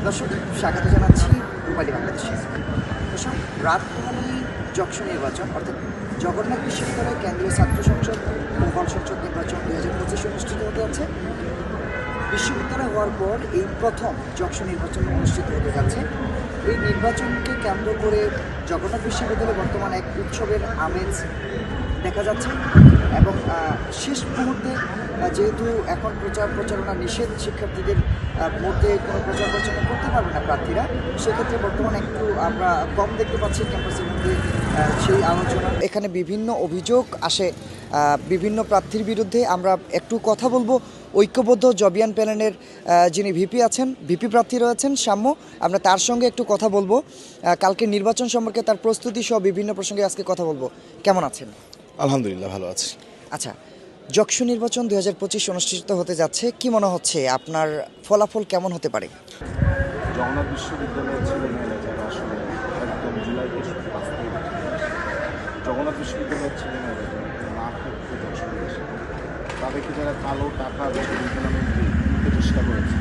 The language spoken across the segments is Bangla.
দর্শক স্বাগত জানাচ্ছি রূপালী বাংলাদেশে। দর্শক রাতখালী যক্ষু নির্বাচন অর্থাৎ জগন্নাথ বিশ্ববিদ্যালয় কেন্দ্রীয় ছাত্র সংসদ মহান সংসদ নির্বাচন 2025 অনুষ্ঠিত হতে যাচ্ছে। বিশ্ববিদ্যালয় হওয়ার পর এই প্রথম যক্ষু নির্বাচন অনুষ্ঠিত হতে যাচ্ছে। এই নির্বাচনকে কেন্দ্র করে জগন্নাথ বিশ্ববিদ্যালয়ে বর্তমান এক উৎসবের আমেজ দেখা যাচ্ছে এবং শেষ মুহূর্তে যেহেতু এখন প্রচারণা নিষেধ, শিক্ষার্থীদের মধ্যে কোনো প্রচার প্রচারণা করতে পারবে না প্রার্থীরা, সেক্ষেত্রে বর্তমানে একটু আমরা কম দেখতে পাচ্ছি ক্যাম্পাসের মধ্যে সেই আলোচনা। এখানে বিভিন্ন অভিযোগ আসে বিভিন্ন প্রার্থীর বিরুদ্ধে। আমরা একটু কথা বলবো ঐক্যবদ্ধ জবিয়ান প্যানেলের যিনি ভিপি আছেন, ভিপি প্রার্থী রয়েছেন সাম্য, আমরা তার সঙ্গে একটু কথা বলবো। কালকে নির্বাচন সম্পর্কে তার প্রস্তুতি সহ বিভিন্ন প্রসঙ্গে আজকে কথা বলবো। কেমন আছেন? আলহামদুলিল্লাহ, ভালো আছি। আচ্ছা, যক্ষু নির্বাচন 2025 অনুষ্ঠিত হতে যাচ্ছে, কি মনে হচ্ছে আপনার ফলাফল কেমন হতে পারে? জগন্নাথ বিশ্ববিদ্যালয়ের ছেলেমেয়েরা যারা আসলে একদম জুলাইকে শুধু বাস্তবে জগন্নাথ বিশ্ববিদ্যালয়ের ছেলেমেয়েরা যারা না থাকতে যক্ষু এসে তাদেরকে যারা কালো টাকা টুর্নামেন্টে দিতে চেষ্টা করেছে,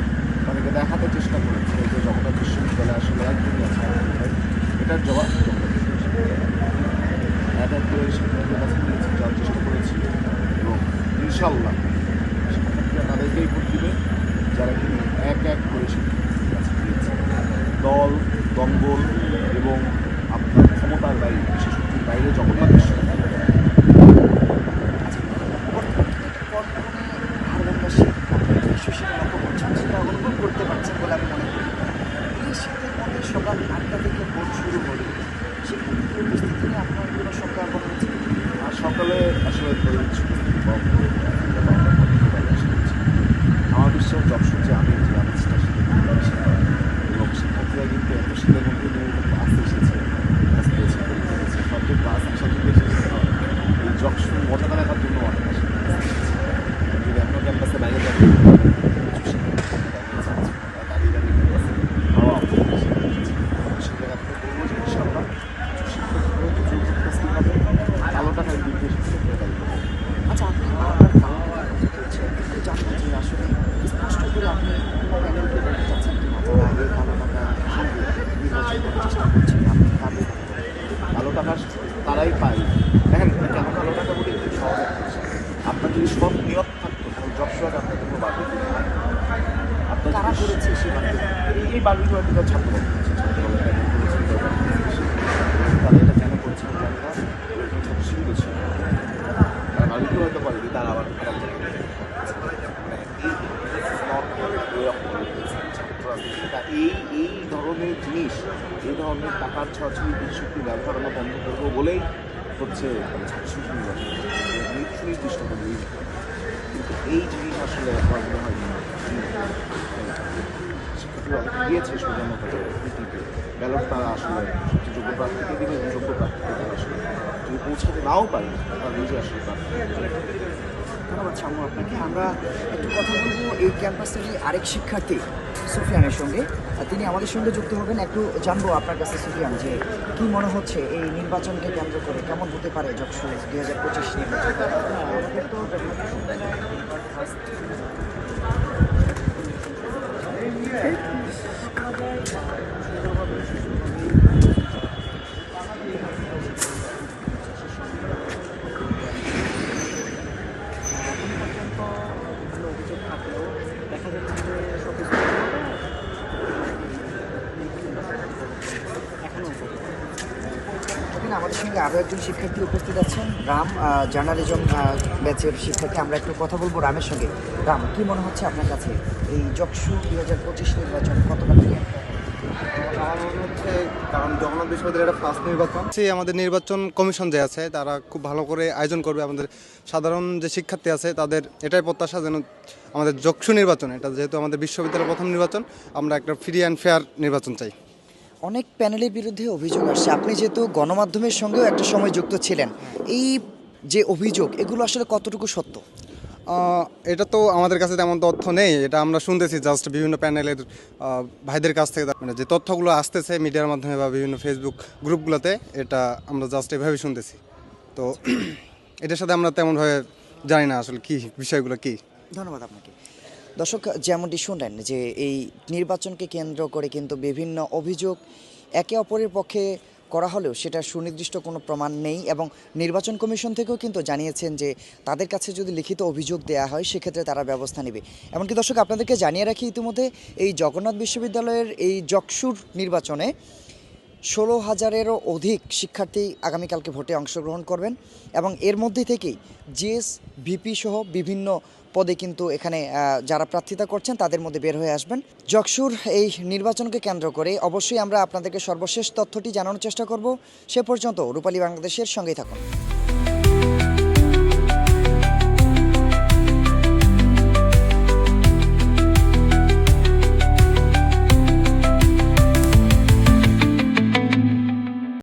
তাদেরকে দেখাতে চেষ্টা করেছে যে জগন্নাথ বিশ্ববিদ্যালয় আসলে একদমই আছে, এটার জবাব জগন্নাথ বিশ্ববিদ্যালয় এক এক করে শিক্ষকদের কাছে নিয়েছে, যাওয়ার চেষ্টা করেছি এবং ইনশাল্লাহ শিক্ষার্থীরা তাদেরকেই ভোট দিবে যারা কিন্তু এক এক করে শিক্ষার্থীদের কাছে দিয়েছে। দল, দঙ্গল এবং আপনার ক্ষমতার বাইরে, বিশেষত্বের বাইরে জগন্নাথ বিশ্ববিদ্যালয় করতে পারছেন বলে আমি মনে করি। এই শীতের মধ্যে সকাল 8টা থেকে ভোট শুরু হবে, সেক্ষেত্রে উপস্থিতি নিয়ে আপনার কোনো সঙ্গে আগ্রহ হচ্ছে? আর সকালে আসলে ধরে আমার বিশ্বাস যশোর যে আমি যে আমেজটা এবং শিক্ষার্থীরা কিন্তু এত শীতের মধ্যে ক্লাস এসেছে, ক্লাস পেয়েছে, সব যে ক্লাস আসার জন্য এসেছে এই যশোর মজাটা দেখার জন্য অনেক আসে। যদি এখনো ক্যাম্পাসে বাইরে যাবে দাঁড়িয়ে দাঁড়িয়ে ক্যাম্পাসে হাওয়া সে জায়গা থেকে বলবো যে ইনশাল্লাহ শিক্ষকগুলো প্রচুর উপস্থিত হবে, কালো টাকার বিরুদ্ধে শিক্ষকরা। আচ্ছা, আপনি আপনার ধারণা হচ্ছে একটু জানতে চাই আসলে স্পষ্ট করে আপনি প্যানেলকে বলতে চাচ্ছেন কিনা যারা এই কালো টাকা নির্বাচন করার চেষ্টা করছেন, আপনি তাদের কালো টাকা তারাই পায়। দেখেন কেন কালো টাকা বলি, একটু সহজ আপনার যদি সব নিয়ত থাকতো তাহলে যশোর আপনার কোনো বাকি আপনার কারা করেছে সে এই বাকিগুলো একটা ছাত্র তারা এটা কেন করছেন জানি না, ছাত্র শিল্প ছিল তারা বাকিগুলো হয়তো পারেনি, তারা আবার খারাপ জায়গায় এই ধরনের জিনিস, এই ধরনের টাকার ছড়াছড়ি শক্তি ব্যবহার আমরা বন্ধ করবো বলেই হচ্ছে ছাত্রশিল্প নির্বাচন নির্দিষ্ট করে। কিন্তু এই জিনিস আসলে আমার মনে হয় শিক্ষার্থীরা গিয়েছে সোজা মতো ভিত্তিতে ব্যালট তারা আসলে যোগ্য প্রার্থীকে দিবে এবং যোগ্য প্রার্থীকে তারা আসলে যদি পৌঁছাতে নাও পারে তারা নিজে আসলে প্রার্থী। ধন্যবাদ শামু আপনাকে। আমরা একটু কথা বলবো এই ক্যাম্পাসের আরেক শিক্ষার্থী সুফিয়ানের সঙ্গে, তিনি আমাদের সঙ্গে যুক্ত হবেন। একটু জানবো আপনার কাছে সুফিয়ান, যে কী মনে হচ্ছে এই নির্বাচনকে কেন্দ্র করে কেমন হতে পারে যক্ষু 2025 নির্বাচন? আমাদের তো অভিযোগ থাকলেও দেখা যাচ্ছে যে সব কিছু এখনও আমাদের সঙ্গে আরও একজন শিক্ষার্থী উপস্থিত আছেন, রাম, জার্নালিজম ব্যাচের শিক্ষার্থী। আমরা একটু কথা বলবো রামের সঙ্গে। রাম, কি মনে হচ্ছে আপনার কাছে এই যক্ষু 2025 নির্বাচন কতটা প্রিয়? আমার মনে হচ্ছে, কারণ জগন্নাথ বিশ্ববিদ্যালয়ের একটা ফার্স্ট নির্বাচন, সেই আমাদের নির্বাচন কমিশন যে আছে তারা খুব ভালো করে আয়োজন করবে। আমাদের সাধারণ যে শিক্ষার্থী আছে তাদের এটাই প্রত্যাশা যেন আমাদের যক্ষু নির্বাচন, এটা যেহেতু আমাদের বিশ্ববিদ্যালয়ের প্রথম নির্বাচন, আমরা একটা ফ্রি অ্যান্ড ফেয়ার নির্বাচন চাই। অনেক প্যানেলের বিরুদ্ধে অভিযোগ আসছে, আপনি যেহেতু গণমাধ্যমের সঙ্গেও একটা সময় যুক্ত ছিলেন, এই যে অভিযোগ এগুলো আসলে কতটুকু সত্য? এটা তো আমাদের কাছে তেমন তথ্য নেই, এটা আমরা শুনতেছি জাস্ট বিভিন্ন প্যানেলের ভাইদের কাছ থেকে, মানে যে তথ্যগুলো আসতেছে মিডিয়ার মাধ্যমে বা বিভিন্ন ফেসবুক গ্রুপগুলোতে, এটা আমরা জাস্ট এভাবেই শুনতেছি। তো এটার সাথে আমরা তেমনভাবে জানি না আসলে কি বিষয়গুলো কি। ধন্যবাদ আপনাকে। দর্শক যেমনটি শুনলেন যে এই নির্বাচনকে কেন্দ্র করে কিন্তু বিভিন্ন অভিযোগ একে অপরের পক্ষে করা হলেও সেটা সুনির্দিষ্ট কোনো প্রমাণ নেই এবং নির্বাচন কমিশন থেকেও কিন্তু জানিয়েছেন যে তাদের কাছে যদি লিখিত অভিযোগ দেওয়া হয় সেক্ষেত্রে তারা ব্যবস্থা নেবে। এমনকি দর্শক আপনাদেরকে জানিয়ে রাখি ইতিমধ্যে এই জগন্নাথ বিশ্ববিদ্যালয়ের এই যকসুর নির্বাচনে 16,000-এরও অধিক শিক্ষার্থী আগামীকালকে ভোটে অংশগ্রহণ করবেন এবং এর মধ্যে থেকেই জিএস ভিপি সহ বিভিন্ন পদে কিন্তু এখানে যারা প্রার্থিতা করছেন তাদের মধ্যে বের হয়ে আসবেন। যকসুর এই নির্বাচনকে কেন্দ্র করে অবশ্যই আমরা আপনাদেরকে সর্বশেষ তথ্যটি জানানোর চেষ্টা করব। সে পর্যন্ত রূপালী বাংলাদেশের সঙ্গেই থাকুন।